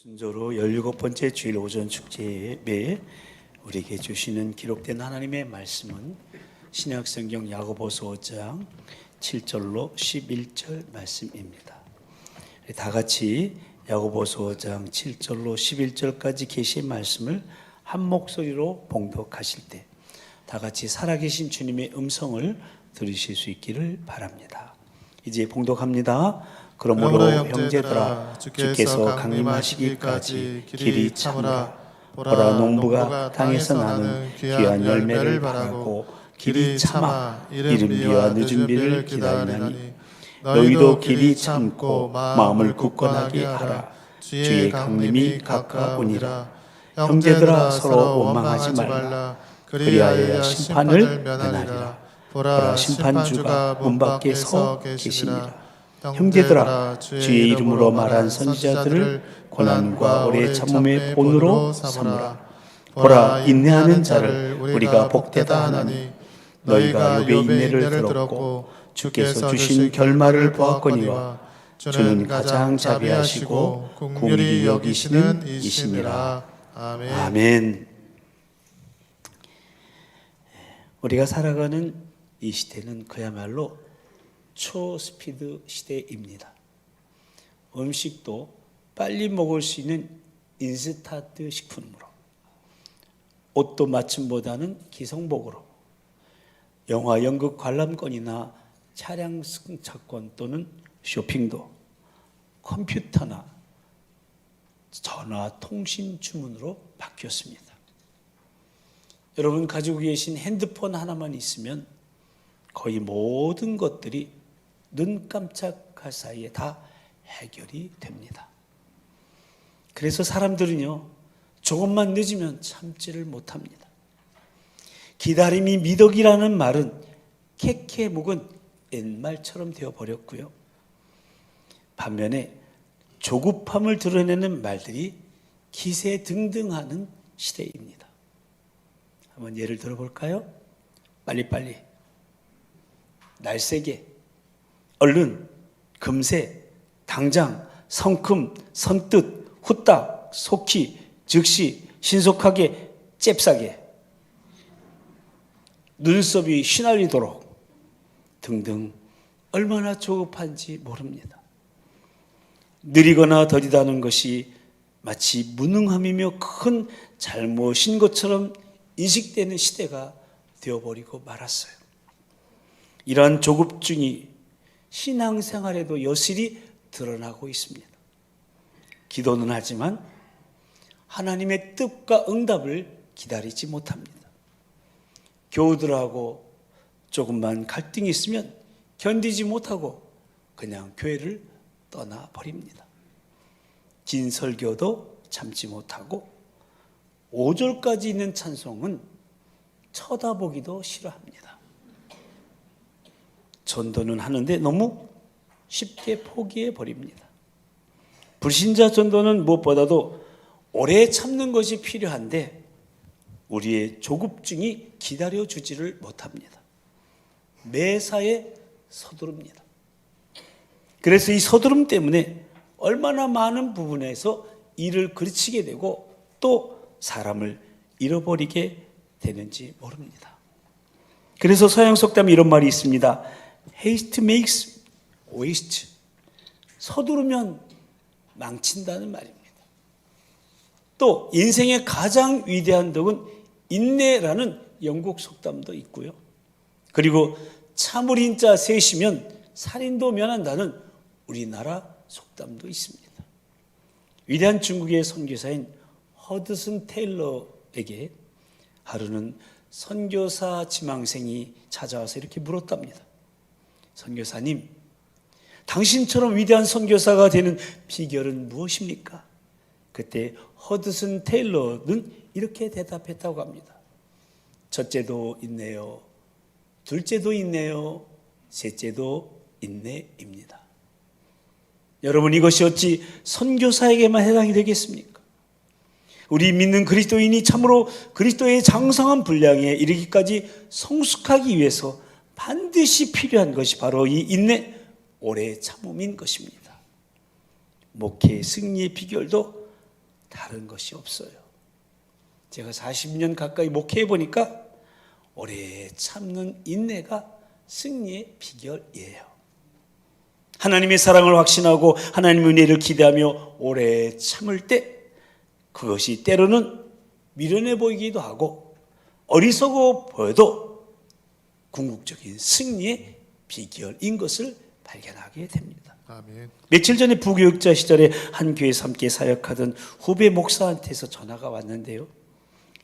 순조로 17번째 주일 오전 축제에 우리에게 주시는 기록된 하나님의 말씀은 신약성경 야고보서 5장 7절로 11절 말씀입니다. 다 같이 야고보서 5장 7절로 11절까지 계신 말씀을 한 목소리로 봉독하실 때 다 같이 살아계신 주님의 음성을 들으실 수 있기를 바랍니다. 이제 봉독합니다. 그러므로 형제들아 주께서 강림하시기까지 길이 참으라. 보라 농부가 땅에서 나는 귀한 열매를 바라고 길이 참아 이른 비와 늦은 비를 기다리나니 너희도 길이 참고 마음을 굳건하게 하라. 주의 강림이 가까우니라. 형제들아 서로 원망하지 말라. 그리하여야 심판을 면하리라. 보라 심판주가 문 밖에 서 계시니라. 형제들아 주의 이름으로 말한 선지자들을 고난과 오래 참음의 본으로 삼으라. 보라 인내하는 자를 우리가 복되다 하나니 너희가 욥의 인내를 들었고 주께서 주신 결말을 보았거니와 주는 가장 자비하시고 긍휼히 여기시는 이시니라. 아멘. 우리가 살아가는 이 시대는 그야말로 초스피드 시대입니다. 음식도 빨리 먹을 수 있는 인스턴트 식품으로, 옷도 맞춤보다는 기성복으로, 영화 연극 관람권이나 차량 승차권 또는 쇼핑도 컴퓨터나 전화 통신 주문으로 바뀌었습니다. 여러분 가지고 계신 핸드폰 하나만 있으면 거의 모든 것들이 눈 깜짝할 사이에 다 해결이 됩니다. 그래서 사람들은요, 조금만 늦으면 참지를 못합니다. 기다림이 미덕이라는 말은 캐캐 묵은 옛말처럼 되어버렸고요. 반면에 조급함을 드러내는 말들이 기세등등하는 시대입니다. 한번 예를 들어볼까요? 빨리빨리, 날쌔게, 얼른, 금세, 당장, 성큼, 선뜻, 후딱, 속히, 즉시, 신속하게, 잽싸게, 눈썹이 휘날리도록 등등 얼마나 조급한지 모릅니다. 느리거나 더디다는 것이 마치 무능함이며 큰 잘못인 것처럼 인식되는 시대가 되어버리고 말았어요. 이러한 조급증이 신앙생활에도 여실히 드러나고 있습니다. 기도는 하지만 하나님의 뜻과 응답을 기다리지 못합니다. 교우들하고 조금만 갈등이 있으면 견디지 못하고 그냥 교회를 떠나버립니다. 긴 설교도 참지 못하고 5절까지 있는 찬송은 쳐다보기도 싫어합니다. 전도는 하는데 너무 쉽게 포기해 버립니다. 불신자 전도는 무엇보다도 오래 참는 것이 필요한데 우리의 조급증이 기다려주지를 못합니다. 매사에 서두릅니다. 그래서 이 서두름 때문에 얼마나 많은 부분에서 일을 그르치게 되고 또 사람을 잃어버리게 되는지 모릅니다. 그래서 서양 속담에 이런 말이 있습니다. Haste makes waste. 서두르면 망친다는 말입니다. 또 인생의 가장 위대한 덕은 인내라는 영국 속담도 있고요. 그리고 참을인 자 셋이면 살인도 면한다는 우리나라 속담도 있습니다. 위대한 중국의 선교사인 허드슨 테일러에게 하루는 선교사 지망생이 찾아와서 이렇게 물었답니다. 선교사님, 당신처럼 위대한 선교사가 되는 비결은 무엇입니까? 그때 허드슨 테일러는 이렇게 대답했다고 합니다. 첫째도 인내요, 둘째도 인내요, 셋째도 인내입니다. 여러분, 이것이 어찌 선교사에게만 해당이 되겠습니까? 우리 믿는 그리스도인이 참으로 그리스도의 장성한 분량에 이르기까지 성숙하기 위해서 반드시 필요한 것이 바로 이 인내, 오래 참음인 것입니다. 목회 승리의 비결도 다른 것이 없어요. 제가 40년 가까이 목회해 보니까 오래 참는 인내가 승리의 비결이에요. 하나님의 사랑을 확신하고 하나님의 은혜를 기대하며 오래 참을 때 그것이 때로는 미련해 보이기도 하고 어리석어 보여도 궁극적인 승리의 비결인 것을 발견하게 됩니다. 아멘. 며칠 전에 부교육자 시절에 한 교회에서 함께 사역하던 후배 목사한테서 전화가 왔는데요.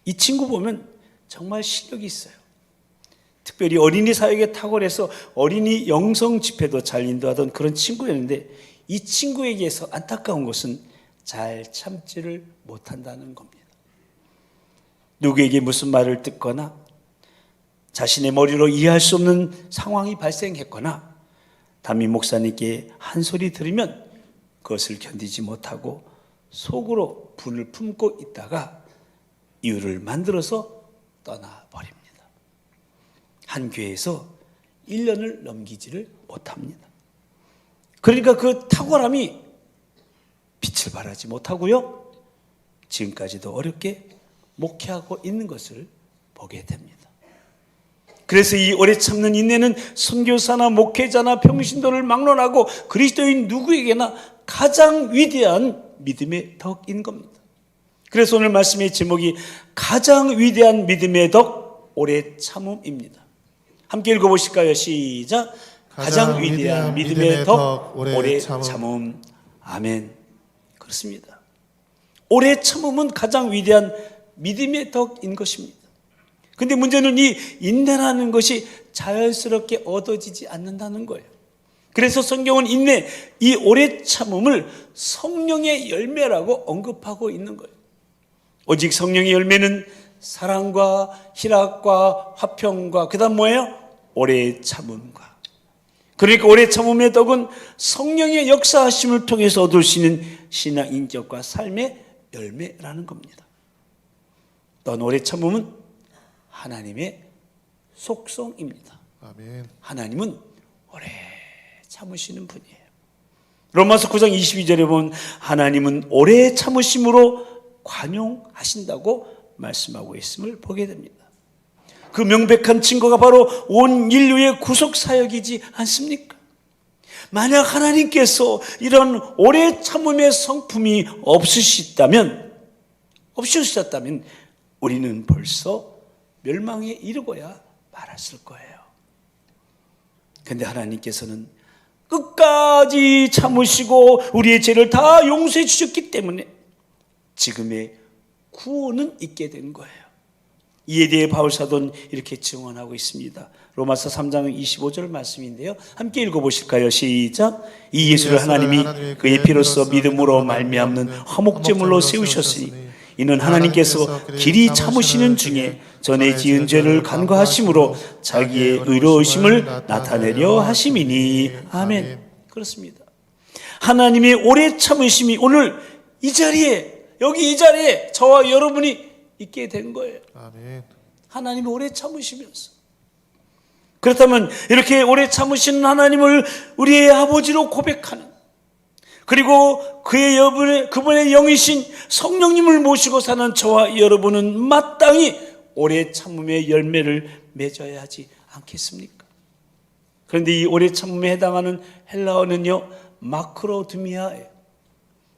이 친구 보면 정말 실력이 있어요. 특별히 어린이 사역에 탁월해서 어린이 영성 집회도 잘 인도하던 그런 친구였는데 이 친구에게서 안타까운 것은 잘 참지를 못한다는 겁니다. 누구에게 무슨 말을 듣거나 자신의 머리로 이해할 수 없는 상황이 발생했거나 담임 목사님께 한 소리 들으면 그것을 견디지 못하고 속으로 분을 품고 있다가 이유를 만들어서 떠나버립니다. 한 교회에서 1년을 넘기지를 못합니다. 그러니까 그 탁월함이 빛을 발하지 못하고요. 지금까지도 어렵게 목회하고 있는 것을 보게 됩니다. 그래서 이 오래 참는 인내는 선교사나 목회자나 평신도를 막론하고 그리스도인 누구에게나 가장 위대한 믿음의 덕인 겁니다. 그래서 오늘 말씀의 제목이 가장 위대한 믿음의 덕 오래 참음입니다. 함께 읽어보실까요? 시작. 가장 위대한 믿음의 덕 오래 참음. 아멘. 그렇습니다. 오래 참음은 가장 위대한 믿음의 덕인 것입니다. 근데 문제는 이 인내라는 것이 자연스럽게 얻어지지 않는다는 거예요. 그래서 성경은 인내, 이 오래 참음을 성령의 열매라고 언급하고 있는 거예요. 오직 성령의 열매는 사랑과 희락과 화평과 그다음 뭐예요? 오래 참음과. 그러니까 오래 참음의 덕은 성령의 역사하심을 통해서 얻을 수 있는 신앙 인격과 삶의 열매라는 겁니다. 또한 오래 참음은 하나님의 속성입니다. 아멘. 하나님은 오래 참으시는 분이에요. 로마서 9장 22절에 보면 하나님은 오래 참으심으로 관용하신다고 말씀하고 있음을 보게 됩니다. 그 명백한 증거가 바로 온 인류의 구속 사역이지 않습니까? 만약 하나님께서 이런 오래 참음의 성품이 없으셨다면 우리는 벌써 멸망에 이르고야 말았을 거예요. 그런데 하나님께서는 끝까지 참으시고 우리의 죄를 다 용서해 주셨기 때문에 지금의 구원은 있게 된 거예요. 이에 대해 바울사도는 이렇게 증언하고 있습니다. 로마서 3장 25절 말씀인데요. 함께 읽어보실까요? 시작. 이 예수를 하나님이 그의 피로써 믿음으로 말미암는 화목제물로 세우셨으니 이는 하나님께서 길이 참으시는 중에 전에 지은 죄를 간과하심으로 자기의 의로우심을 나타내려 하심이니. 아멘. 그렇습니다. 하나님의 오래 참으심이 오늘 이 자리에, 여기 이 자리에 저와 여러분이 있게 된 거예요. 아멘. 하나님이 오래 참으시면서. 그렇다면 이렇게 오래 참으시는 하나님을 우리의 아버지로 고백하는, 그리고 그분의 영이신 성령님을 모시고 사는 저와 여러분은 마땅히 오래 참음의 열매를 맺어야 하지 않겠습니까? 그런데 이 오래 참음에 해당하는 헬라어는요, 마크로두미아예요.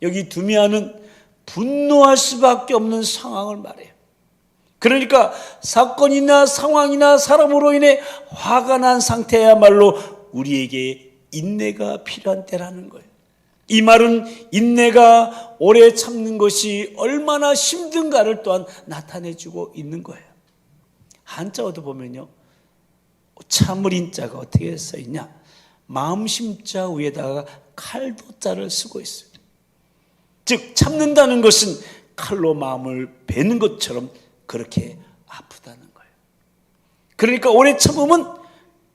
여기 두미아는 분노할 수밖에 없는 상황을 말해요. 그러니까 사건이나 상황이나 사람으로 인해 화가 난 상태야말로 우리에게 인내가 필요한 때라는 거예요. 이 말은 인내가 오래 참는 것이 얼마나 힘든가를 또한 나타내주고 있는 거예요. 한자어도 보면요, 참을 인자가 어떻게 써있냐, 마음심자 위에다가 칼도자를 쓰고 있어요. 즉 참는다는 것은 칼로 마음을 베는 것처럼 그렇게 아프다는 거예요. 그러니까 오래 참음은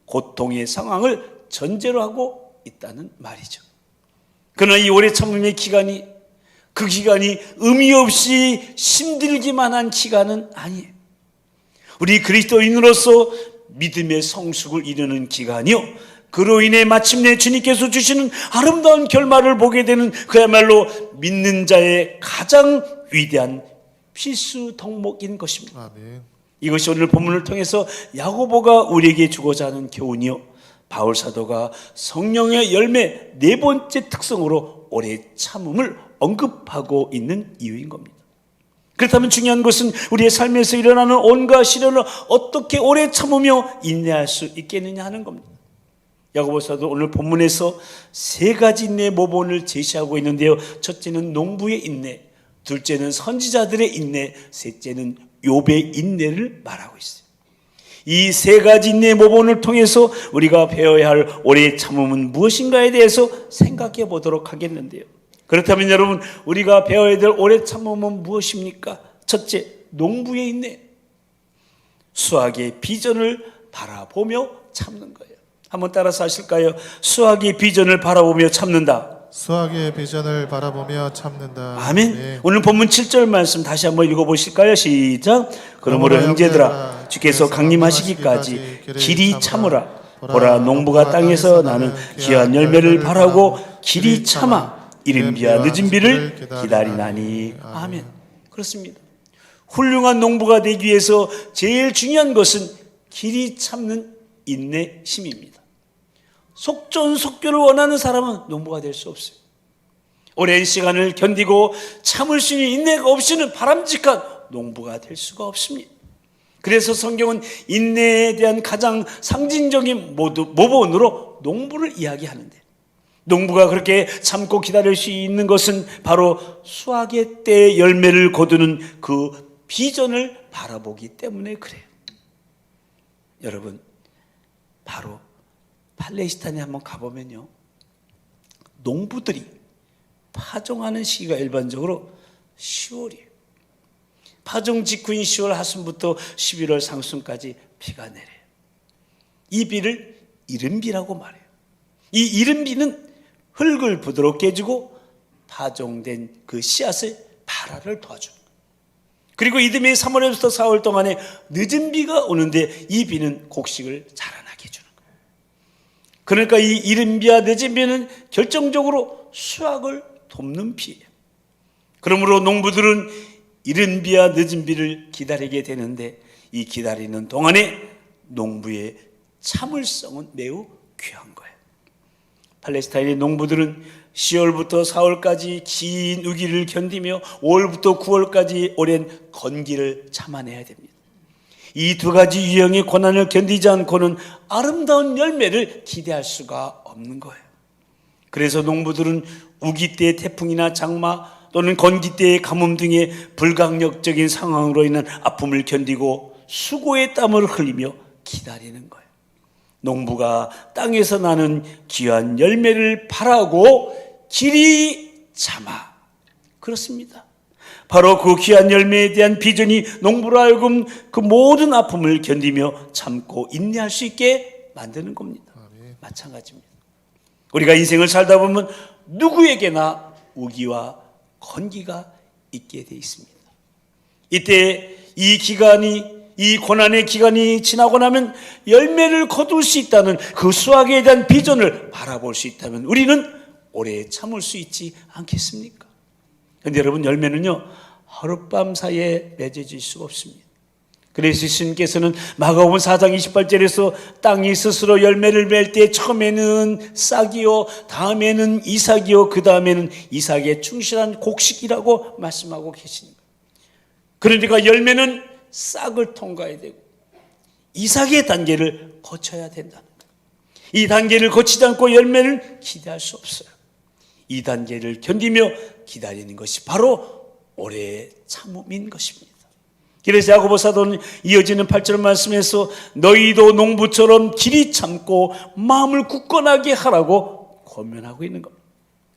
고통의 상황을 전제로 하고 있다는 말이죠. 그러나 이 오래 참음의 기간이, 그 기간이 의미 없이 힘들기만 한 기간은 아니에요. 우리 그리스도인으로서 믿음의 성숙을 이루는 기간이요, 그로 인해 마침내 주님께서 주시는 아름다운 결말을 보게 되는 그야말로 믿는 자의 가장 위대한 필수 덕목인 것입니다. 아멘. 이것이 오늘 본문을 통해서 야고보가 우리에게 주고자 하는 교훈이요, 바울 사도가 성령의 열매 네 번째 특성으로 오래 참음을 언급하고 있는 이유인 겁니다. 그렇다면 중요한 것은 우리의 삶에서 일어나는 온갖 시련을 어떻게 오래 참으며 인내할 수 있겠느냐 하는 겁니다. 야고보서도 오늘 본문에서 세 가지 인내의 모본을 제시하고 있는데요. 첫째는 농부의 인내, 둘째는 선지자들의 인내, 셋째는 욥의 인내를 말하고 있어요. 이 세 가지 인내의 모본을 통해서 우리가 배워야 할 오래 참음은 무엇인가에 대해서 생각해 보도록 하겠는데요. 그렇다면 여러분, 우리가 배워야 될 오래 참음은 무엇입니까? 첫째, 농부의 인내. 수확의 비전을 바라보며 참는 거예요. 한번 따라서 하실까요? 수확의 비전을 바라보며 참는다. 수학의 비전을 바라보며 참는다. 아멘. 네. 오늘 본문 7절 말씀 다시 한번 읽어보실까요? 시작. 그러므로 형제들아, 주께서 강림하시기까지 길이 참으라. 보라, 농부가 땅에서 나는 귀한 열매를 바라고 길이 참아 이른 비와 늦은 비를 기다리나니. 아멘. 그렇습니다. 훌륭한 농부가 되기 위해서 제일 중요한 것은 길이 참는 인내심입니다. 속전속결을 원하는 사람은 농부가 될 수 없어요. 오랜 시간을 견디고 참을 수 있는 인내가 없이는 바람직한 농부가 될 수가 없습니다. 그래서 성경은 인내에 대한 가장 상징적인 모본으로 농부를 이야기하는데, 농부가 그렇게 참고 기다릴 수 있는 것은 바로 수확의 때에 열매를 거두는 그 비전을 바라보기 때문에 그래요. 여러분, 바로 팔레스타인에 한번 가보면요, 농부들이 파종하는 시기가 일반적으로 10월이에요. 파종 직후인 10월 하순부터 11월 상순까지 비가 내려요. 이 비를 이른비라고 말해요. 이 이른비는 흙을 부드럽게 해주고 파종된 그 씨앗의 발화를 도와줍니다. 그리고 이듬해 3월에부터 4월 동안에 늦은 비가 오는데 이 비는 곡식을 자라나게 해주는 거예요. 그러니까 이 이른 비와 늦은 비는 결정적으로 수확을 돕는 비예요. 그러므로 농부들은 이른 비와 늦은 비를 기다리게 되는데, 이 기다리는 동안에 농부의 참을성은 매우 귀한 거예요. 팔레스타인의 농부들은 10월부터 4월까지 긴 우기를 견디며 5월부터 9월까지 오랜 건기를 참아내야 됩니다. 이 두 가지 유형의 고난을 견디지 않고는 아름다운 열매를 기대할 수가 없는 거예요. 그래서 농부들은 우기 때 태풍이나 장마 또는 건기 때의 가뭄 등의 불강력적인 상황으로 인한 아픔을 견디고 수고의 땀을 흘리며 기다리는 거예요. 농부가 땅에서 나는 귀한 열매를 바라고 길이 참아. 그렇습니다. 바로 그 귀한 열매에 대한 비전이 농부로 하여금 그 모든 아픔을 견디며 참고 인내할 수 있게 만드는 겁니다. 마찬가지입니다. 우리가 인생을 살다 보면 누구에게나 우기와 건기가 있게 돼 있습니다. 이때 이 고난의 기간이 지나고 나면 열매를 거둘 수 있다는 그 수확에 대한 비전을 바라볼 수 있다면 우리는 오래 참을 수 있지 않겠습니까? 그런데 여러분, 열매는요, 하룻밤 사이에 맺어질 수가 없습니다. 그래서 예수님께서는 마가복음 4장 28절에서 땅이 스스로 열매를 맺을 때 처음에는 싹이요, 다음에는 이삭이요, 그 다음에는 이삭에 충실한 곡식이라고 말씀하고 계십니다. 그러니까 열매는 싹을 통과해야 되고 이삭의 단계를 거쳐야 된다는 거예요. 이 단계를 거치지 않고 열매를 기대할 수 없어요. 이 단계를 견디며 기다리는 것이 바로 오래 참음인 것입니다. 그래서 야고보 사도는 이어지는 8절 말씀에서 너희도 농부처럼 길이 참고 마음을 굳건하게 하라고 권면하고 있는 겁니다.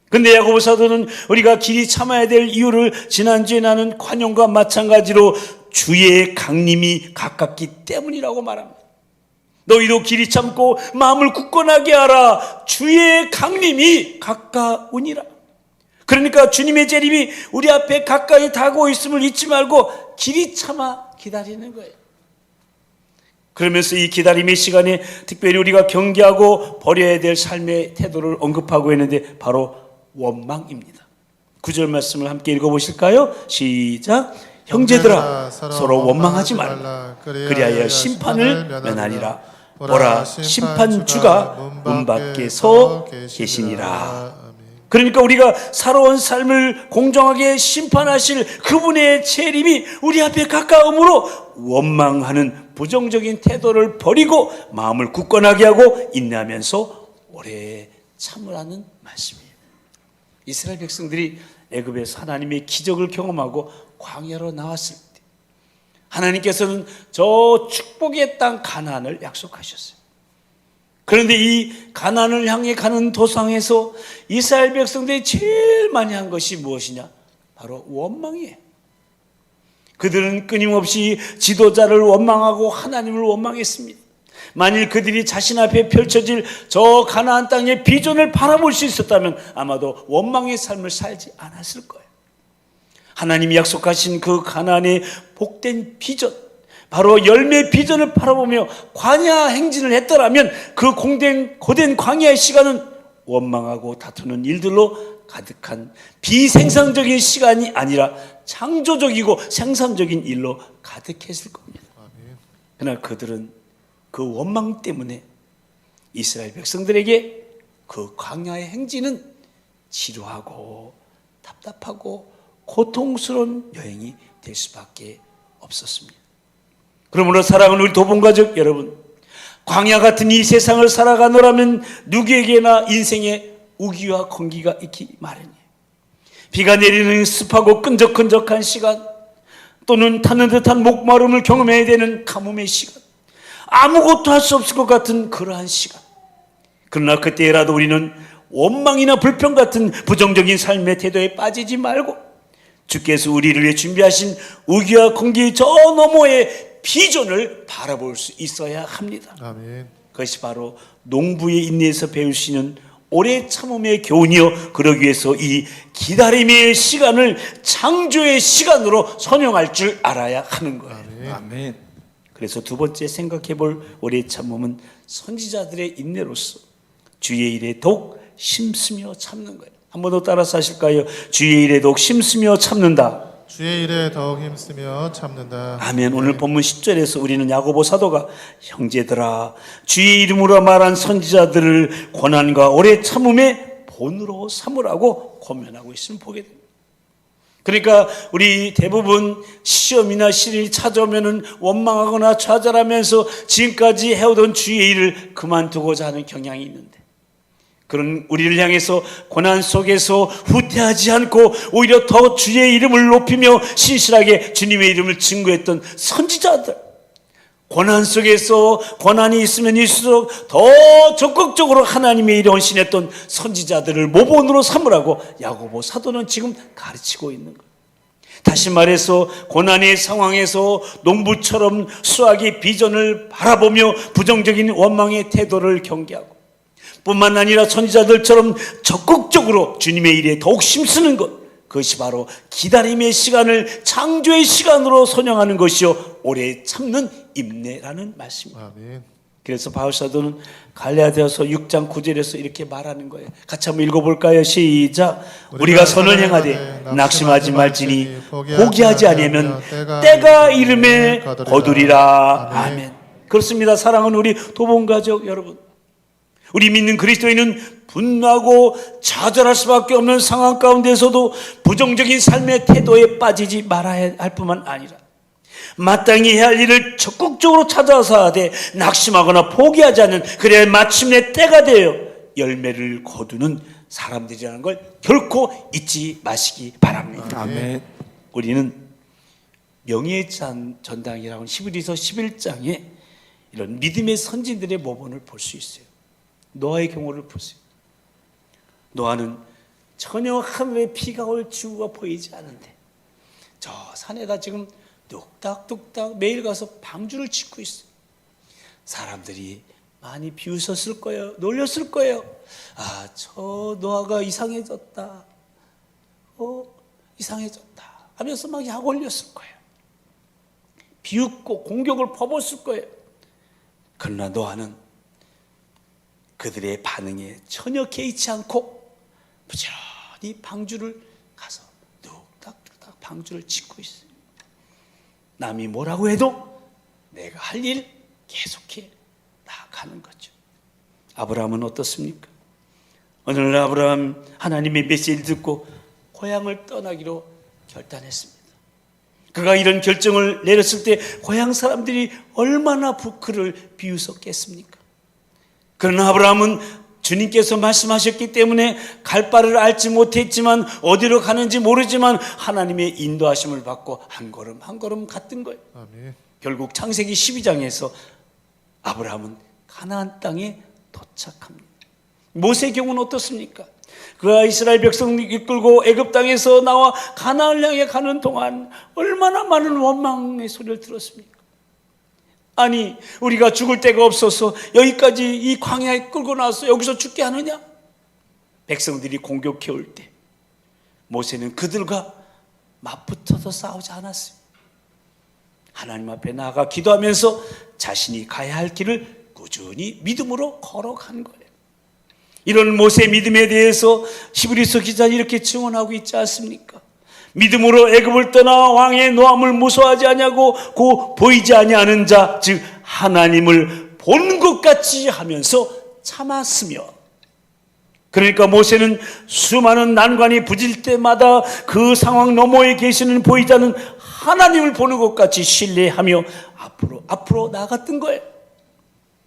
그런데 야고보 사도는 우리가 길이 참아야 될 이유를 지난주에 나눈 관용과 마찬가지로 주의 강림이 가깝기 때문이라고 말합니다. 너희도 길이 참고 마음을 굳건하게 하라. 주의 강림이 가까우니라. 그러니까 주님의 재림이 우리 앞에 가까이 다가오고 있음을 잊지 말고 길이 참아 기다리는 거예요. 그러면서 이 기다림의 시간에 특별히 우리가 경계하고 버려야 될 삶의 태도를 언급하고 있는데 바로 원망입니다. 9절 말씀을 함께 읽어보실까요? 시작. 형제들아 서로 원망하지 말라. 그리하여 심판을 면하리라. 보라 심판주가 문 밖에 서 계시니라. 그러니까 우리가 살아온 삶을 공정하게 심판하실 그분의 재림이 우리 앞에 가까움으로 원망하는 부정적인 태도를 버리고 마음을 굳건하게 하고 인내하면서 오래 참으라는 말씀이에요. 이스라엘 백성들이 애굽에서 하나님의 기적을 경험하고 광야로 나왔을 때 하나님께서는 저 축복의 땅 가나안을 약속하셨어요. 그런데 이 가나안을 향해 가는 도상에서 이스라엘 백성들이 제일 많이 한 것이 무엇이냐? 바로 원망이에요. 그들은 끊임없이 지도자를 원망하고 하나님을 원망했습니다. 만일 그들이 자신 앞에 펼쳐질 저 가나안 땅의 비전을 바라볼 수 있었다면 아마도 원망의 삶을 살지 않았을 거예요. 하나님이 약속하신 그 가나안의 복된 비전, 바로 열매 비전을 바라보며 광야 행진을 했더라면 그 고된 광야의 시간은 원망하고 다투는 일들로 가득한 비생산적인 시간이 아니라 창조적이고 생산적인 일로 가득했을 겁니다. 그러나 그들은 그 원망 때문에 이스라엘 백성들에게 그 광야의 행진은 지루하고 답답하고 고통스러운 여행이 될 수밖에 없었습니다. 그러므로 사랑하는 우리 도봉가족 여러분, 광야 같은 이 세상을 살아가노라면 누구에게나 인생에 우기와 건기가 있기 마련이에요. 비가 내리는 습하고 끈적끈적한 시간, 또는 타는 듯한 목마름을 경험해야 되는 가뭄의 시간, 아무것도 할 수 없을 것 같은 그러한 시간. 그러나 그때라도 우리는 원망이나 불평 같은 부정적인 삶의 태도에 빠지지 말고 주께서 우리를 위해 준비하신 우기와 건기 저 너머의 비전을 바라볼 수 있어야 합니다. 아멘. 그것이 바로 농부의 인내에서 배울 수 있는 오래 참음의 교훈이요, 그러기 위해서 이 기다림의 시간을 창조의 시간으로 선용할 줄 알아야 하는 거예요. 아멘. 그래서 두 번째 생각해 볼 오래 참음은 선지자들의 인내로서 주의 일에 더욱 심쓰며 참는 거예요. 한 번 더 따라서 하실까요? 주의 일에 더욱 심쓰며 참는다. 주의 일에 더욱 힘쓰며 참는다. 아멘. 오늘 본문 10절에서 우리는 야고보 사도가 형제들아 주의 이름으로 말한 선지자들을 고난과 오래 참음의 본으로 삼으라고 권면하고 있음을 보게 됩니다. 그러니까 우리 대부분 시험이나 시련이 찾아오면 원망하거나 좌절하면서 지금까지 해오던 주의 일을 그만두고자 하는 경향이 있는데, 그런 우리를 향해서 고난 속에서 후퇴하지 않고 오히려 더 주의 이름을 높이며 신실하게 주님의 이름을 증거했던 선지자들, 고난 속에서 고난이 있으면 있을수록 더 적극적으로 하나님의 일에 헌신했던 선지자들을 모본으로 삼으라고 야고보 사도는 지금 가르치고 있는 거예요. 다시 말해서 고난의 상황에서 농부처럼 수학의 비전을 바라보며 부정적인 원망의 태도를 경계하고, 뿐만 아니라 선지자들처럼 적극적으로 주님의 일에 더욱 힘쓰는 것, 그것이 바로 기다림의 시간을 창조의 시간으로 선용하는 것이요 오래 참는 인내라는 말씀입니다. 아멘. 그래서 바울 사도는 갈라디아서 6장 9절에서 이렇게 말하는 거예요. 같이 한번 읽어볼까요? 시작. 우리가 선을 행하되 낙심하지 말지니 포기하지 아니하면 때가 이름에 거두리라. 아멘. 그렇습니다. 사랑하는 우리 도봉가족 여러분, 우리 믿는 그리스도인은 분노하고 좌절할 수밖에 없는 상황 가운데서도 부정적인 삶의 태도에 빠지지 말아야 할 뿐만 아니라 마땅히 해야 할 일을 적극적으로 찾아서 하되 낙심하거나 포기하지 않는, 그래야 마침내 때가 되어 열매를 거두는 사람들이라는 걸 결코 잊지 마시기 바랍니다. 아멘. 우리는 명예의 전당이라고 하는 히브리서 11장에 이런 믿음의 선진들의 모범을 볼 수 있어요. 노아의 경우를 보세요. 노아는 전혀 하늘에 비가 올 징후가 보이지 않은데 저 산에다 지금 뚝딱뚝딱 매일 가서 방주를 짓고 있어요. 사람들이 많이 비웃었을 거예요. 놀렸을 거예요. 아, 저 노아가 이상해졌다. 이상해졌다 하면서 막 약 올렸을 거예요. 비웃고 공격을 퍼붓을 거예요. 그러나 노아는 그들의 반응에 전혀 개의치 않고 부지런히 방주를 가서 방주를 짓고 있어요. 남이 뭐라고 해도 내가 할 일 계속해 나아가는 거죠. 아브라함은 어떻습니까? 어느 날 아브라함 하나님의 메시지를 듣고 고향을 떠나기로 결단했습니다. 그가 이런 결정을 내렸을 때 고향 사람들이 얼마나 그를 비웃었겠습니까? 그러나 아브라함은 주님께서 말씀하셨기 때문에 갈 바를 알지 못했지만, 어디로 가는지 모르지만 하나님의 인도하심을 받고 한 걸음 한 걸음 갔던 거예요. 아멘. 결국 창세기 12장에서 아브라함은 가나안 땅에 도착합니다. 모세의 경우는 어떻습니까? 그가 이스라엘 백성 이끌고 애굽 땅에서 나와 가나안을 향해 가는 동안 얼마나 많은 원망의 소리를 들었습니까? 아니, 우리가 죽을 데가 없어서 여기까지 이 광야에 끌고 나와서 여기서 죽게 하느냐? 백성들이 공격해 올 때 모세는 그들과 맞붙어서 싸우지 않았어요. 하나님 앞에 나아가 기도하면서 자신이 가야 할 길을 꾸준히 믿음으로 걸어간 거예요. 이런 모세의 믿음에 대해서 히브리서 기자는 이렇게 증언하고 있지 않습니까? 믿음으로 애굽을 떠나 왕의 노함을 무서워하지 아니하고 고 보이지 아니하는 자, 즉 하나님을 본 것 같이 하면서 참았으며. 그러니까 모세는 수많은 난관이 부질 때마다 그 상황 너머에 계시는 보이지 않는 하나님을 보는 것 같이 신뢰하며 앞으로 나아갔던 거예요.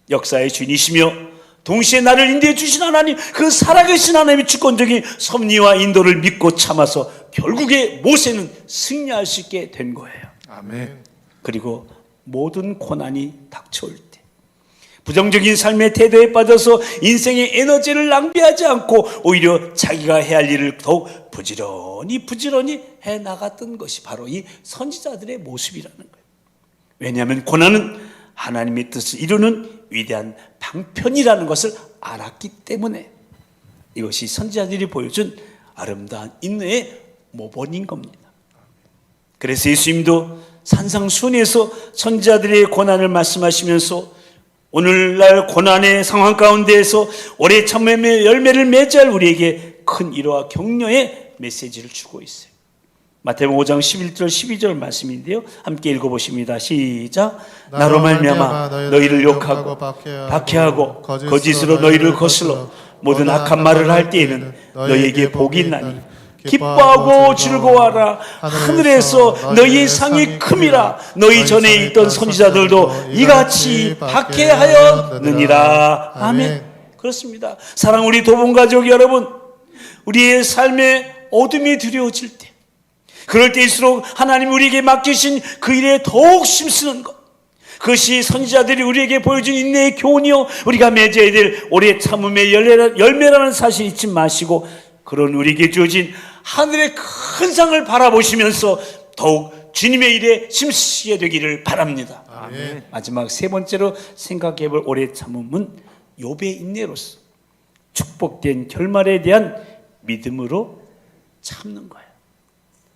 역사의 주인이시며 동시에 나를 인도해 주신 하나님, 그 살아계신 하나님의 주권적인 섭리와 인도를 믿고 참아서 결국에 모세는 승리할 수 있게 된 거예요. 아멘. 그리고 모든 고난이 닥쳐올 때 부정적인 삶의 태도에 빠져서 인생의 에너지를 낭비하지 않고 오히려 자기가 해야 할 일을 더욱 부지런히 해나갔던 것이 바로 이 선지자들의 모습이라는 거예요. 왜냐하면 고난은 하나님의 뜻을 이루는 위대한 방편이라는 것을 알았기 때문에 이것이 선지자들이 보여준 아름다운 인내의 모본인 겁니다. 그래서 예수님도 산상수훈에서 선지자들의 고난을 말씀하시면서 오늘날 고난의 상황 가운데에서 오래 참음의 열매를 맺을 우리에게 큰 위로와 격려의 메시지를 주고 있어요. 마태복음 5장 11절 12절 말씀인데요, 함께 읽어보십니다. 시작. 나로 말미암아 너희를 욕하고 박해하고 거짓으로 너희를 거슬러 모든 악한 말을 할 때에는 너희에게 복이 있나니 기뻐하고 즐거워하라. 하늘에서 너희의 상이 큼이라. 너희 전에 있던 선지자들도 이같이 박해하였느니라. 아멘. 그렇습니다. 사랑 우리 도봉가족 여러분, 우리의 삶에 어둠이 두려워질 때, 그럴 때일수록 하나님 우리에게 맡기신 그 일에 더욱 힘쓰는 것, 그것이 선지자들이 우리에게 보여준 인내의 교훈이요 우리가 맺어야 될 오래 참음의 열매라는 사실 잊지 마시고, 그런 우리에게 주어진 하늘의 큰 상을 바라보시면서 더욱 주님의 일에 힘쓰시게 되기를 바랍니다. 아멘. 마지막 세 번째로 생각해 볼 오래 참음은 욥의 인내로서 축복된 결말에 대한 믿음으로 참는 거예요.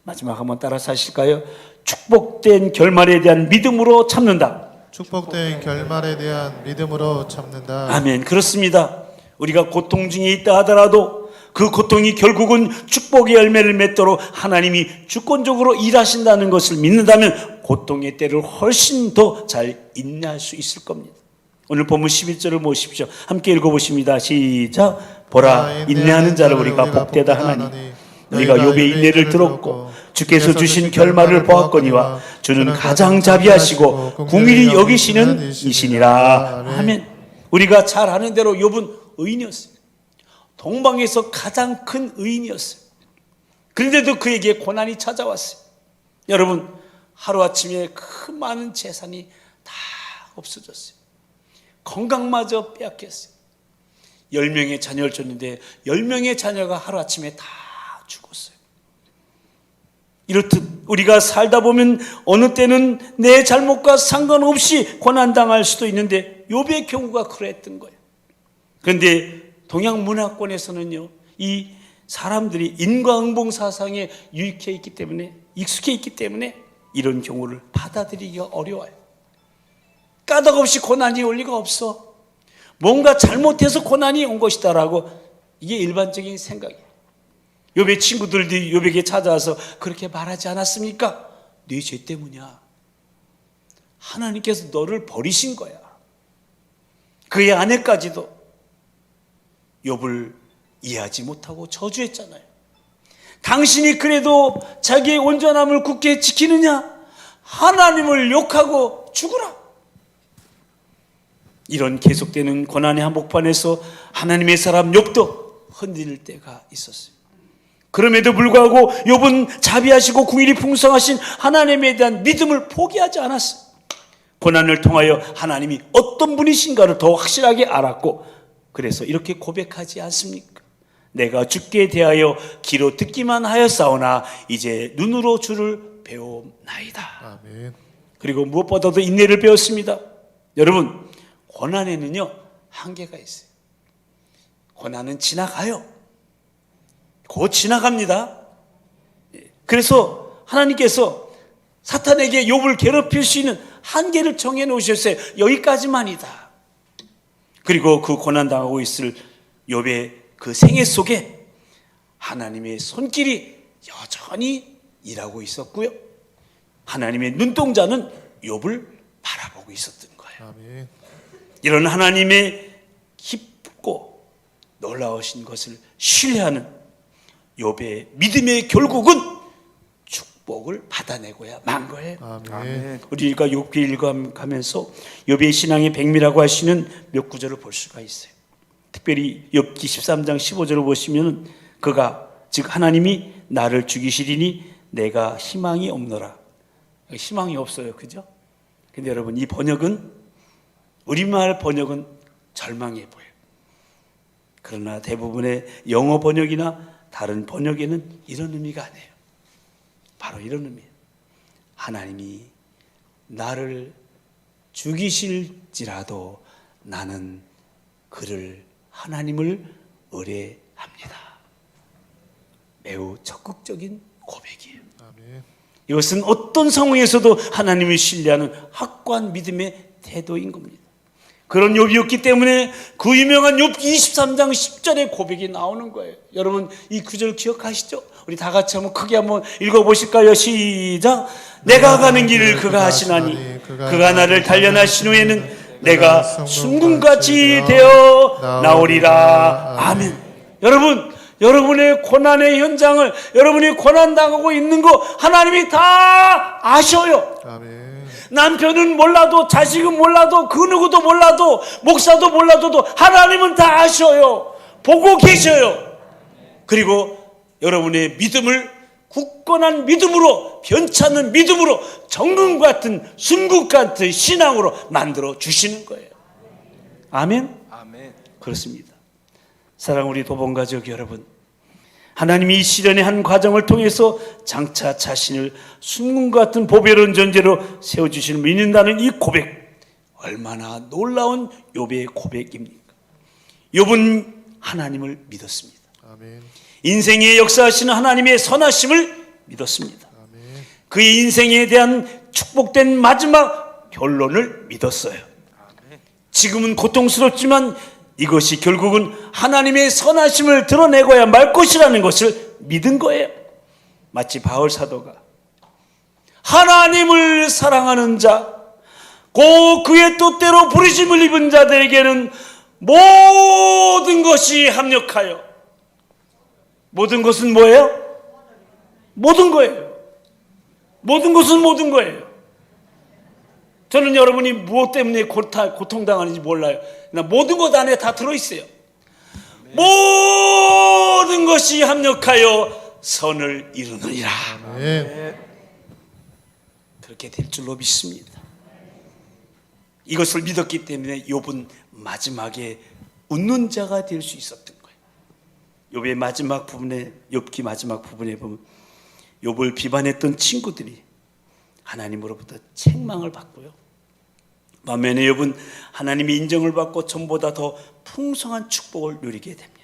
마지막 한번 따라서 하실까요? 축복된 결말에 대한 믿음으로 참는다. 축복된 결말에 대한 믿음으로 참는다. 아멘. 그렇습니다. 우리가 고통 중에 있다 하더라도 그 고통이 결국은 축복의 열매를 맺도록 하나님이 주권적으로 일하신다는 것을 믿는다면 고통의 때를 훨씬 더 잘 인내할 수 있을 겁니다. 오늘 본문 11절을 보십시오. 함께 읽어보십니다. 시작. 보라, 인내하는 자를 우리가 복되다 하나니 너희가 욥의 인내를 들었고 주께서 주신 결말을 보았거니와 주는 가장 자비하시고 궁일이 여기시는 이시니라. 아멘. 우리가 잘 아는 대로 욥은 의인이었어요. 동방에서 가장 큰 의인이었어요. 그런데도 그에게 고난이 찾아왔어요. 여러분, 하루아침에 그 많은 재산이 다 없어졌어요. 건강마저 빼앗겼어요. 10명의 자녀를 줬는데 10명의 자녀가 하루아침에 다 죽었어요. 이렇듯 우리가 살다 보면 어느 때는 내 잘못과 상관없이 고난당할 수도 있는데 욥의 경우가 그랬던 거예요. 그런데 동양 문화권에서는요, 이 사람들이 인과응보 사상에 익숙해 있기 때문에 이런 경우를 받아들이기가 어려워요. 까닭없이 고난이 올 리가 없어. 뭔가 잘못해서 고난이 온 것이다라고, 이게 일반적인 생각이에요. 욥의 친구들이 욥에게 찾아와서 그렇게 말하지 않았습니까? 네 죄 때문이야. 하나님께서 너를 버리신 거야. 그의 아내까지도 욥을 이해하지 못하고 저주했잖아요. 당신이 그래도 자기의 온전함을 굳게 지키느냐? 하나님을 욕하고 죽으라. 이런 계속되는 고난의 한복판에서 하나님의 사람 욥도 흔들릴 때가 있었어요. 그럼에도 불구하고 욥은 자비하시고 긍휼이 풍성하신 하나님에 대한 믿음을 포기하지 않았어요. 고난을 통하여 하나님이 어떤 분이신가를 더 확실하게 알았고, 그래서 이렇게 고백하지 않습니까? 내가 주께 대하여 귀로 듣기만 하였사오나 이제 눈으로 주를 배움나이다. 아멘. 그리고 무엇보다도 인내를 배웠습니다. 여러분, 고난에는요 한계가 있어요. 고난은 지나가요. 곧 지나갑니다. 그래서 하나님께서 사탄에게 욥을 괴롭힐 수 있는 한계를 정해놓으셨어요. 여기까지만이다. 그리고 그 고난당하고 있을 욥의 그 생애 속에 하나님의 손길이 여전히 일하고 있었고요, 하나님의 눈동자는 욥을 바라보고 있었던 거예요. 아멘. 이런 하나님의 깊고 놀라우신 것을 신뢰하는 욥의 믿음의 결국은 축복을 받아내고야 만 거예요. 아멘. 우리가 욥기 읽어가면서 욥의 신앙의 백미라고 하시는 몇 구절을 볼 수가 있어요. 특별히 욥기 13장 15절을 보시면 그가, 즉 하나님이 나를 죽이시리니 내가 희망이 없노라. 희망이 없어요, 그죠? 근데 여러분, 이 번역은, 우리말 번역은 절망해 보여요. 그러나 대부분의 영어 번역이나 다른 번역에는 이런 의미가 아니에요. 바로 이런 의미예요. 하나님이 나를 죽이실지라도 나는 그를, 하나님을 의뢰합니다. 매우 적극적인 고백이에요. 아멘. 이것은 어떤 상황에서도 하나님을 신뢰하는 확고한 믿음의 태도인 겁니다. 그런 욥이었기 때문에 그 유명한 욥기 23장 10절의 고백이 나오는 거예요. 여러분, 이 구절 기억하시죠? 우리 다 같이 한번 크게 한번 읽어보실까요? 시작. 내가 가는 길을 그가 하시나니 그가 나를 단련하신 후에는 내가 순금같이 되어 나오리라. 아멘. 여러분, 여러분의 고난의 현장을, 여러분이 고난당하고 있는 거 하나님이 다 아셔요. 아멘. 남편은 몰라도, 자식은 몰라도, 그 누구도 몰라도, 목사도 몰라도 하나님은 다 아셔요. 보고 계셔요. 그리고 여러분의 믿음을 굳건한 믿음으로, 변찮은 믿음으로, 정금 같은, 순국 같은 신앙으로 만들어 주시는 거예요. 아멘? 아멘. 그렇습니다. 사랑 우리 도봉가족 여러분, 하나님이 이 시련의 한 과정을 통해서 장차 자신을 순금 같은 보배로운 존재로 세워주시는 믿는다는 이 고백, 얼마나 놀라운 욥의 고백입니까? 욥은 하나님을 믿었습니다. 아멘. 인생의 역사하시는 하나님의 선하심을 믿었습니다. 아멘. 그의 인생에 대한 축복된 마지막 결론을 믿었어요. 지금은 고통스럽지만 이것이 결국은 하나님의 선하심을 드러내고야 말 것이라는 것을 믿은 거예요. 마치 바울 사도가 하나님을 사랑하는 자, 곧 그의 뜻대로 부르심을 입은 자들에게는 모든 것이 합력하여, 모든 것은 뭐예요? 모든 거예요. 모든 것은 모든 거예요. 저는 여러분이 무엇 때문에 고통당하는지 몰라요. 나 모든 것 안에 다 들어있어요. 모든 것이 합력하여 선을 이루느니라. 아멘. 그렇게 될 줄로 믿습니다. 이것을 믿었기 때문에 욥은 마지막에 웃는 자가 될 수 있었던 거예요. 욥의 마지막 부분에, 욥기 마지막 부분에 보면 욥을 비판했던 친구들이 하나님으로부터 책망을 받고요, 반면에 욥은 하나님의 인정을 받고 전보다 더 풍성한 축복을 누리게 됩니다.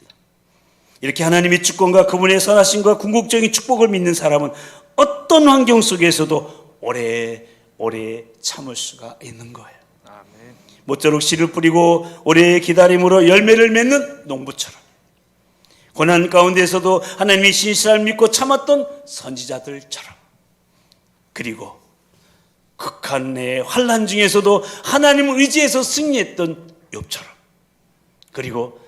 이렇게 하나님의 주권과 그분의 선하심과 궁극적인 축복을 믿는 사람은 어떤 환경 속에서도 오래 참을 수가 있는 거예요. 아멘. 모쪼록 씨를 뿌리고 오래 기다림으로 열매를 맺는 농부처럼, 고난 가운데서도 하나님의 신실함을 믿고 참았던 선지자들처럼, 그리고 극한의 환난 중에서도 하나님을 의지해서 승리했던 욥처럼, 그리고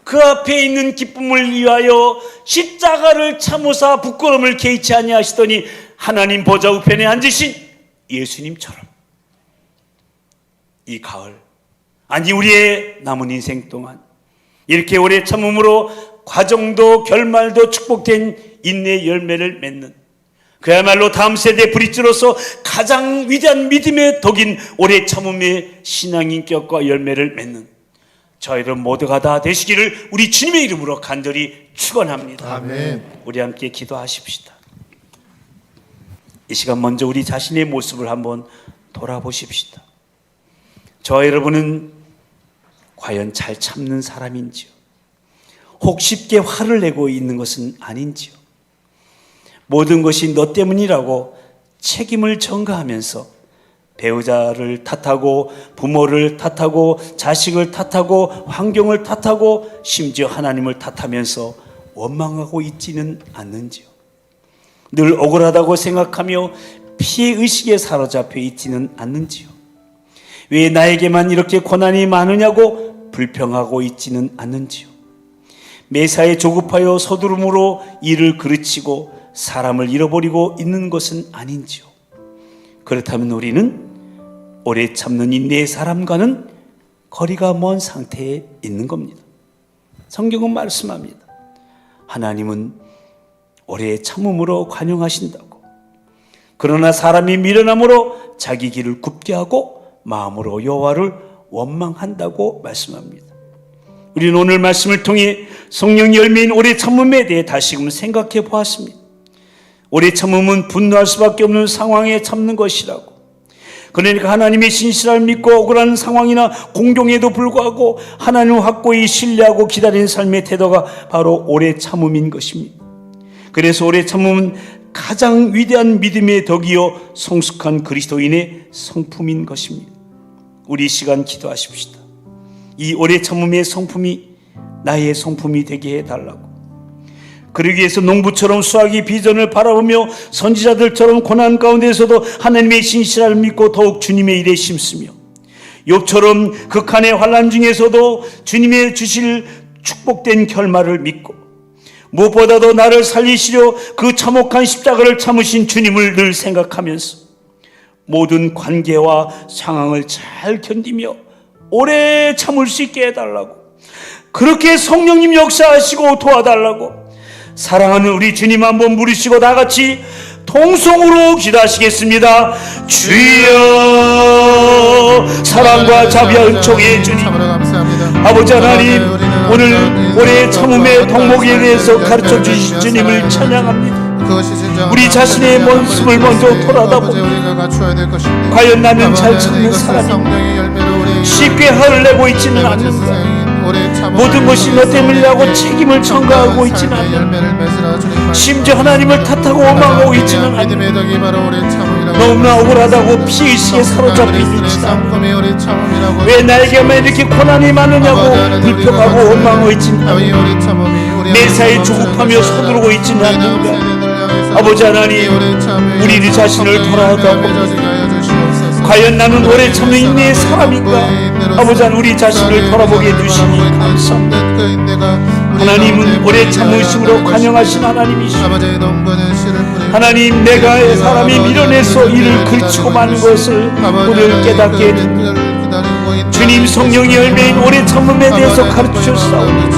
그 앞에 있는 기쁨을 위하여 십자가를 참으사 부끄러움을 개의치 아니하시더니 하나님 보좌 우편에 앉으신 예수님처럼, 이 가을, 아니 우리의 남은 인생 동안 이렇게 오래 참음으로 과정도 결말도 축복된 인내의 열매를 맺는, 그야말로 다음 세대 브릿지로서 가장 위대한 믿음의 덕인 오래 참음의 신앙인격과 열매를 맺는 저희 여러분 모두가 다 되시기를 우리 주님의 이름으로 간절히 축원합니다. 아멘. 우리 함께 기도하십시다. 이 시간 먼저 우리 자신의 모습을 한번 돌아보십시다. 저와 여러분은 과연 잘 참는 사람인지요? 혹 쉽게 화를 내고 있는 것은 아닌지요? 모든 것이 너 때문이라고 책임을 전가하면서 배우자를 탓하고 부모를 탓하고 자식을 탓하고 환경을 탓하고 심지어 하나님을 탓하면서 원망하고 있지는 않는지요? 늘 억울하다고 생각하며 피해의식에 사로잡혀 있지는 않는지요? 왜 나에게만 이렇게 고난이 많으냐고 불평하고 있지는 않는지요? 매사에 조급하여 서두름으로 일을 그르치고 사람을 잃어버리고 있는 것은 아닌지요? 그렇다면 우리는 오래 참는 인내의 사람과는 거리가 먼 상태에 있는 겁니다. 성경은 말씀합니다. 하나님은 오래 참음으로 관용하신다고. 그러나 사람이 미련함으로 자기 길을 굽게 하고 마음으로 여호와를 원망한다고 말씀합니다. 우리는 오늘 말씀을 통해 성령 열매인 오래 참음에 대해 다시금 생각해 보았습니다. 오래 참음은 분노할 수밖에 없는 상황에 참는 것이라고. 그러니까 하나님의 신실함을 믿고 억울한 상황이나 공경에도 불구하고 하나님을 확고히 신뢰하고 기다리는 삶의 태도가 바로 오래 참음인 것입니다. 그래서 오래 참음은 가장 위대한 믿음의 덕이요 성숙한 그리스도인의 성품인 것입니다. 우리 이 시간 기도하십시다. 이 오래 참음의 성품이 나의 성품이 되게 해달라고. 그러기 위해서 농부처럼 수확이 비전을 바라보며 선지자들처럼 고난 가운데서도 하나님의 신실함을 믿고 더욱 주님의 일에 심쓰며, 욥처럼 극한의 환난 중에서도 주님의 주실 축복된 결말을 믿고, 무엇보다도 나를 살리시려 그 참혹한 십자가를 참으신 주님을 늘 생각하면서 모든 관계와 상황을 잘 견디며 오래 참을 수 있게 해달라고, 그렇게 성령님 역사하시고 도와달라고 사랑하는 우리 주님 한번 부르시고 다같이 통성으로 기도하시겠습니다. 주여, 사랑과 자비와 은총의 주님, 아버지 하나님, 오늘 올해 참음의 덕목에 대해서 가르쳐 주신 주님을 찬양합니다. 우리 자신의 모습을 먼저 돌아다봅니다. 과연 나는 잘 참는 사람인가? 쉽게 화를 내고 있지는 않는가? 모든 것이 너 때문이라고 책임을 전가하고 있지는 않는가? 심지어 하나님을 탓하고 원망하고 있지는 않는가? 너무나 억울하다고 피의식에 사로잡혀 있지는 않는가? 왜 나에게만 이렇게 고난이 많으냐고 불평하고 원망하고 있지는 않는가? 매사에 조급하며 서두르고 있지는 않는가? 아버지 하나님, 우리 자신을 돌아다봅니다. 과연 나는 오래 참는 인내의 사람인가? 아버지 하나님, 우리 자신을 돌아보게 해주시니 감사합니다. 하나님은 오래 참으심으로 관용하신 하나님이시오. 하나님, 내가 사람이 밀어내서 일을 그르치고 마는 것을 오늘 깨닫게 해줍니다. 주님 성령의 열매인 오래 참음에 대해서 가르치셨사오니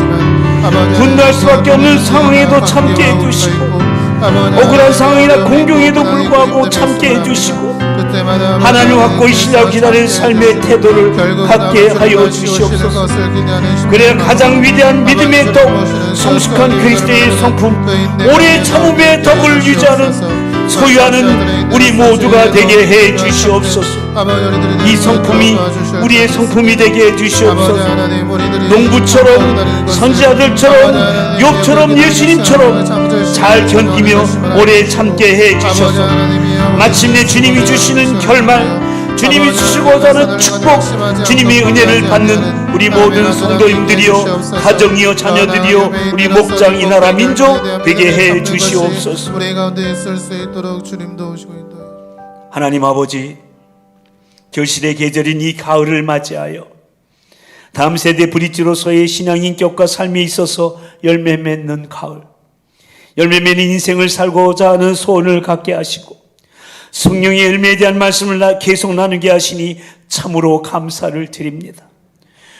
분노할 수밖에 없는 상황에도 참게 해주시고, 억울한 상황이나 공경에도 불구하고 참게 해주시고, 하나님 확고히 신뢰하고 기다리는 삶의 태도를 갖게 하여 주시옵소서. 그래야 가장 위대한 믿음의 덕, 성숙한 그리스도의 성품, 오래 참음의 덕을 유지하는 소유하는 우리 모두가 되게 해 주시옵소서. 이 성품이 우리의 성품이 되게 해 주시옵소서. 농부처럼, 선지자들처럼, 욥처럼, 예수님처럼 잘 견디며 오래 참게 해 주셔서 마침내 주님이 주시는 결말, 주님이 주시고자 하는 축복, 주님의 은혜를 받는 우리 모든 성도님들이요, 가정이요, 자녀들이요, 우리 목장, 이 나라 민족 되게 해 주시옵소서. 우리 가운데 있을 수 있도록 주님 도우시고 인도해. 하나님 아버지, 결실의 계절인 이 가을을 맞이하여 다음 세대 브릿지로서의 신앙 인격과 삶에 있어서 열매 맺는 가을, 열매 맺는 인생을 살고자 하는 소원을 갖게 하시고 성령의 열매에 대한 말씀을 계속 나누게 하시니 참으로 감사를 드립니다.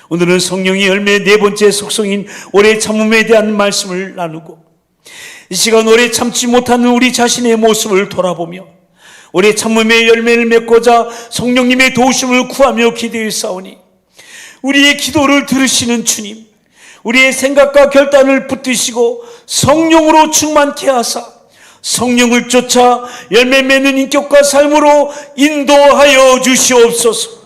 오늘은 성령의 열매의 네 번째 속성인 오래 참음에 대한 말씀을 나누고, 이 시간 오래 참지 못하는 우리 자신의 모습을 돌아보며 오래 참음의 열매를 맺고자 성령님의 도우심을 구하며 기도했사오니 우리의 기도를 들으시는 주님, 우리의 생각과 결단을 붙드시고 성령으로 충만케 하사 성령을 쫓아 열매 맺는 인격과 삶으로 인도하여 주시옵소서.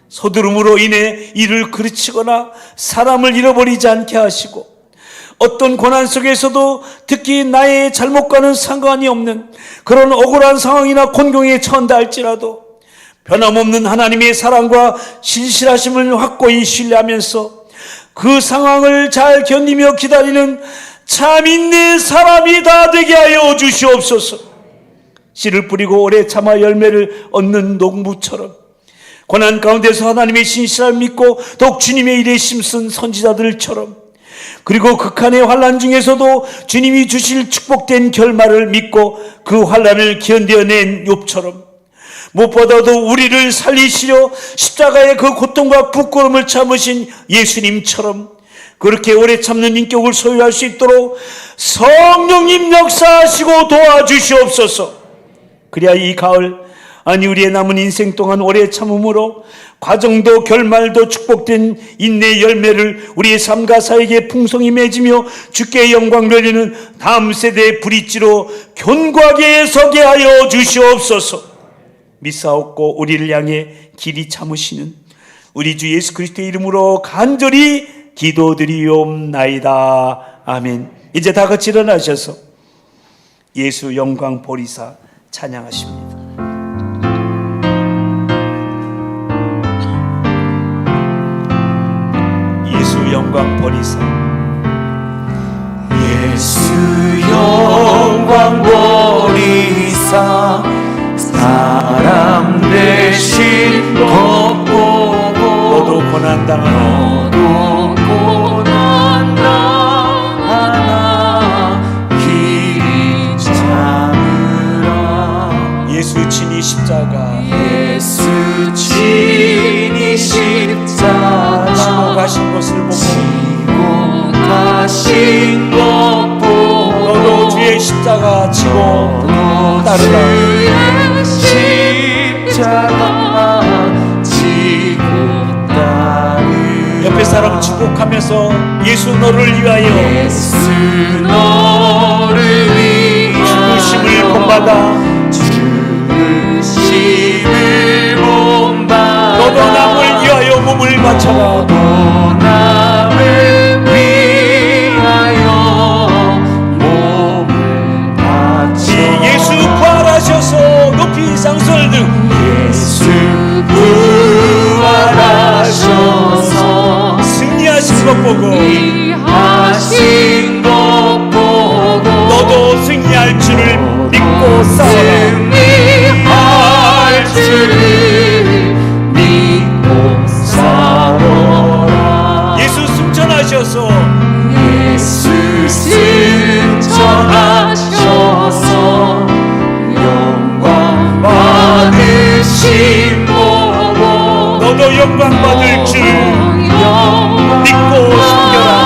서두름으로 인해 일을 그르치거나 사람을 잃어버리지 않게 하시고, 어떤 고난 속에서도 특히 나의 잘못과는 상관이 없는 그런 억울한 상황이나 곤경에 처한다 할지라도 변함없는 하나님의 사랑과 신실하심을 확고히 신뢰하면서 그 상황을 잘 견디며 기다리는 참 인내의 사람이 다 되게 하여 주시옵소서. 씨를 뿌리고 오래 참아 열매를 얻는 농부처럼 고난 가운데서 하나님의 신실함을 믿고 더욱 주님의 일에 힘쓴 선지자들처럼, 그리고 극한의 환난 중에서도 주님이 주실 축복된 결말을 믿고 그 환난을 견뎌낸 욥처럼, 무엇보다도 우리를 살리시려 십자가의 그 고통과 부끄러움을 참으신 예수님처럼 그렇게 오래 참는 인격을 소유할 수 있도록 성령님 역사하시고 도와주시옵소서. 그래야 이 가을, 아니 우리의 남은 인생 동안 오래 참음으로 과정도 결말도 축복된 인내의 열매를 우리의 삶과 사역에 풍성히 맺으며 주께 영광 돌리는 다음 세대의 브릿지로 견고하게 서게 하여 주시옵소서. 믿사옵고 우리를 향해 길이 참으시는 우리 주 예수 그리스도의 이름으로 간절히 기도드리옵나이다. 아멘. 이제 다 같이 일어나셔서 예수 영광 보리사 찬양하십니다. 예수 영광 보리사, 예수 영광 보리사, 사람 되신 것 보고 너도 고난당하나 너도 고난당하나 길이 참으라. 예수 친히 십자가 예수 친히 십자가 지고 가신 것을 보고 지고 가신 것 보고 너도 주의 십자가 지고 따르라. 십자가 지고 따르라. 옆에 사람 축복하면서 예수 너를 위하여 예수 너를 위하여 죽으심을 본받아 죽으심을 본받아 너도 남을 위하여 몸을 바쳐라. 너도 남을 위하여 몸을 바쳐. 예수 부활하셔서 높이 상설등 예수 부활하셔서 승리하신 것 보고 승리하신 것 보고 너도 승리할 줄을 믿고 싸워라. 승리할 줄을 믿고 싸워라. 예수 승천하셔서 예수 승천하셔서 영광 받으신 보고 너도 영광 받을 줄 믿고 숨겨라.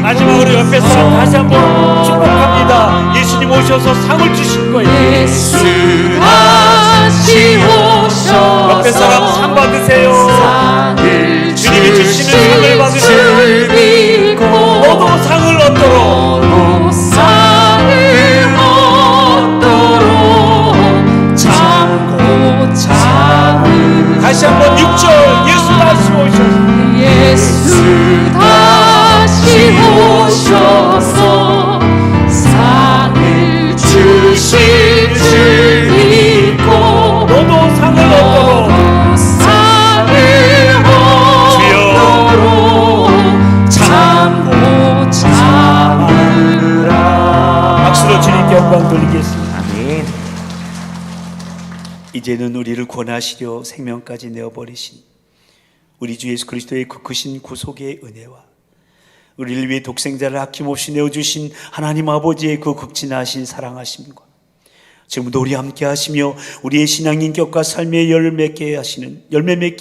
마지막으로 옆에 사람 다시 한번 축복합니다. 예수님 오셔서 상을 주실 거예요. 예수 다시 오셔서 옆에 사람 상 받으세요. 주님이 주시는 상을 받으세요. 너도 상을 얻도록 너도 상을 얻도록 참고 참으라. 다시 한번 6절 예수 다시 오셔서 예수 다시 오셔서 상을 주실 줄 믿고 이제는 우리를 권하시려 생명까지 내어버리신 우리 주 예수 그리스도의 그 크신 구속의 은혜와 우리를 위해 독생자를 아낌없이 내어주신 하나님 아버지의 그 극진하신 사랑하심과 지금도 우리 함께 하시며 우리의 신앙 인격과 삶의 열매 맺게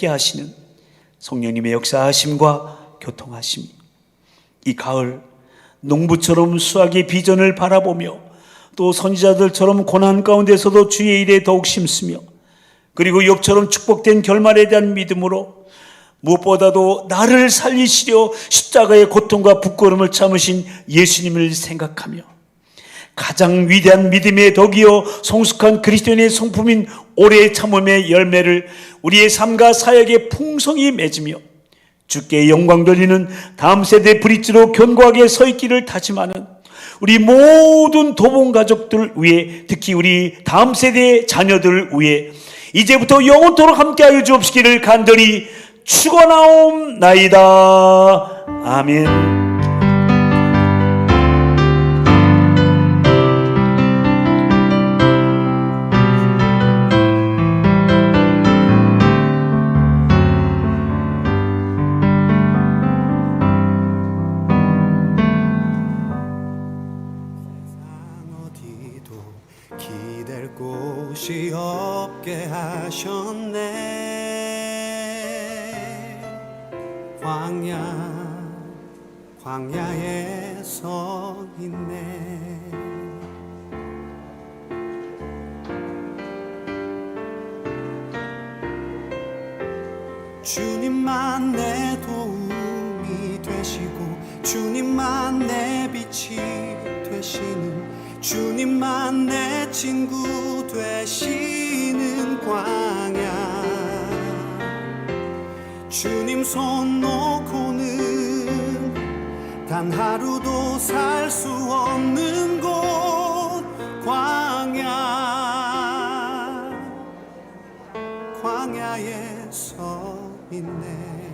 하시는 성령님의 역사하심과 교통하심, 이 가을 농부처럼 수확의 비전을 바라보며 또 선지자들처럼 고난 가운데서도 주의 일에 더욱 심쓰며 그리고 욥처럼 축복된 결말에 대한 믿음으로 무엇보다도 나를 살리시려 십자가의 고통과 부끄러움을 참으신 예수님을 생각하며 가장 위대한 믿음의 덕이요 성숙한 그리스도인의 성품인 오래 참음의 열매를 우리의 삶과 사역에 풍성히 맺으며 주께 영광 돌리는 다음 세대 브릿지로 견고하게 서 있기를 다짐하는 우리 모든 도봉 가족들 위해, 특히 우리 다음 세대의 자녀들 위해 이제부터 영원토록 함께하여 주옵시기를 간절히 축원하옵나이다. 아멘. 기댈 곳이 없게 하셨네. 광야에 서 있네. 주님만 내 도움이 되시고 주님만 내 빛이 되시는 주님만 내 친구 되시는 광야. 주님 손 놓고는 단 하루도 살 수 없는 곳 광야에 서 있네.